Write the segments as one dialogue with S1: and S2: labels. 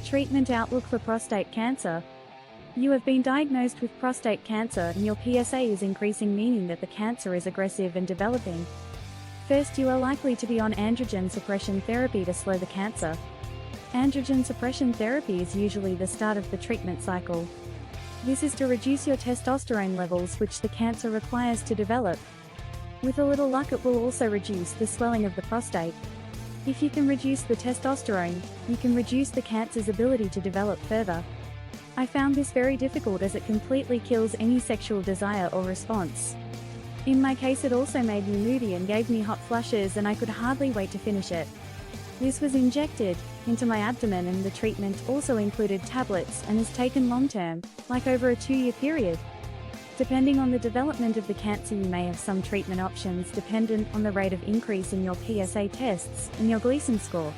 S1: Treatment outlook for prostate cancer. You have been diagnosed with prostate cancer and your PSA is increasing, meaning that the cancer is aggressive and developing. First, you are likely to be on androgen suppression therapy to slow the cancer. Androgen suppression therapy is usually the start of the treatment cycle. This is to reduce your testosterone levels, which the cancer requires to develop. With a little luck, it will also reduce the swelling of the prostate. If you can reduce the testosterone, you can reduce the cancer's ability to develop further. I found this very difficult as it completely kills any sexual desire or response. In my case, it also made me moody and gave me hot flushes, and I could hardly wait to finish it. This was injected into my abdomen, and the treatment also included tablets and is taken long-term, like over a 2-year period. Depending on the development of the cancer, you may have some treatment options dependent on the rate of increase in your PSA tests and your Gleason score.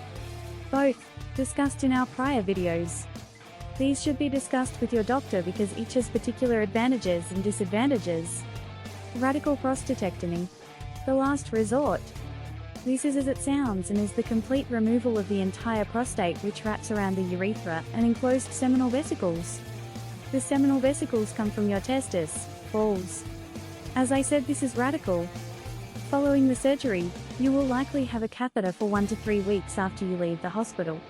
S1: Both discussed in our prior videos. These should be discussed with your doctor because each has particular advantages and disadvantages. Radical prostatectomy. The last resort. This is as it sounds and is the complete removal of the entire prostate, which wraps around the urethra and enclosed seminal vesicles. The seminal vesicles come from your testis, balls. As I said, this is radical. Following the surgery, you will likely have a catheter for 1 to 3 weeks after you leave the hospital.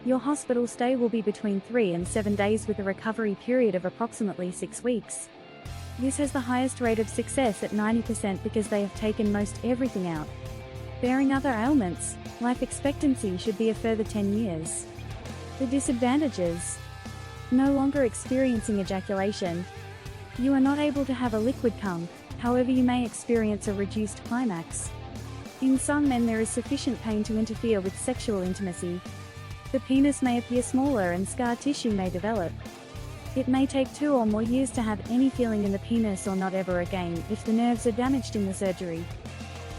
S1: Your hospital stay will be between 3 and 7 days with a recovery period of approximately 6 weeks. This has the highest rate of success at 90% because they have taken most everything out. Bearing other ailments, life expectancy should be a further 10 years. The disadvantages. No longer experiencing ejaculation. You are not able to have a liquid cum, however you may experience a reduced climax. In some men there is sufficient pain to interfere with sexual intimacy. The penis may appear smaller and scar tissue may develop. It may take 2 or more years to have any feeling in the penis or not ever again if the nerves are damaged in the surgery.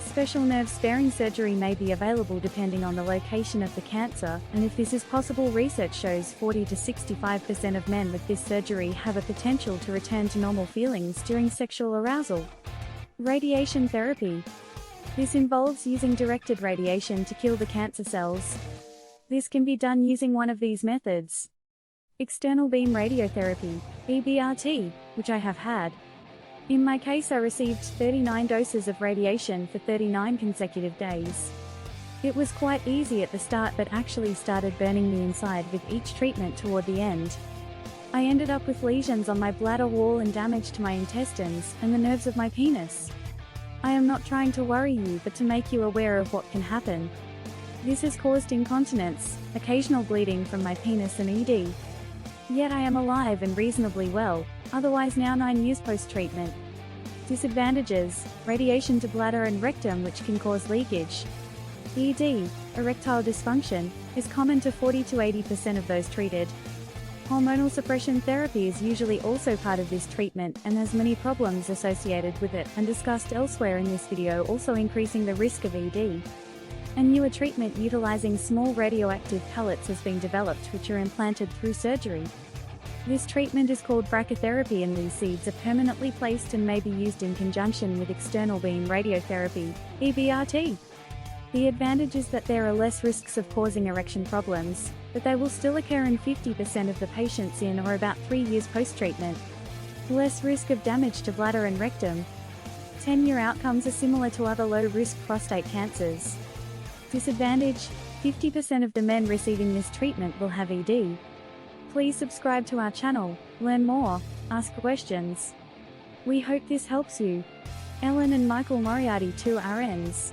S1: Special nerve-sparing surgery may be available depending on the location of the cancer, and if this is possible, research shows 40 to 65% of men with this surgery have a potential to return to normal feelings during sexual arousal. Radiation therapy. This involves using directed radiation to kill the cancer cells. This can be done using one of these methods. External beam radiotherapy, EBRT, which I have had. In my case, I received 39 doses of radiation for 39 consecutive days. It was quite easy at the start, but actually started burning me inside with each treatment toward the end. I ended up with lesions on my bladder wall and damage to my intestines and the nerves of my penis. I am not trying to worry you, but to make you aware of what can happen. This has caused incontinence, occasional bleeding from my penis and ED. Yet I am alive and reasonably well, otherwise now 9 years post-treatment. Disadvantages: radiation to bladder and rectum, which can cause leakage. ED, erectile dysfunction, is common to 40 to 80% of those treated. Hormonal suppression therapy is usually also part of this treatment and has many problems associated with it and discussed elsewhere in this video, also increasing the risk of ED. A newer treatment utilizing small radioactive pellets has been developed, which are implanted through surgery. This treatment is called brachytherapy, and these seeds are permanently placed and may be used in conjunction with external beam radiotherapy, EBRT. The advantage is that there are less risks of causing erection problems, but they will still occur in 50% of the patients in or about 3 years post-treatment. Less risk of damage to bladder and rectum. 10-year outcomes are similar to other low-risk prostate cancers. Disadvantage: 50% of the men receiving this treatment will have ED. Please subscribe to our channel, learn more, ask questions. We hope this helps you. Ellen and Michael Moriarty, 2 RNs.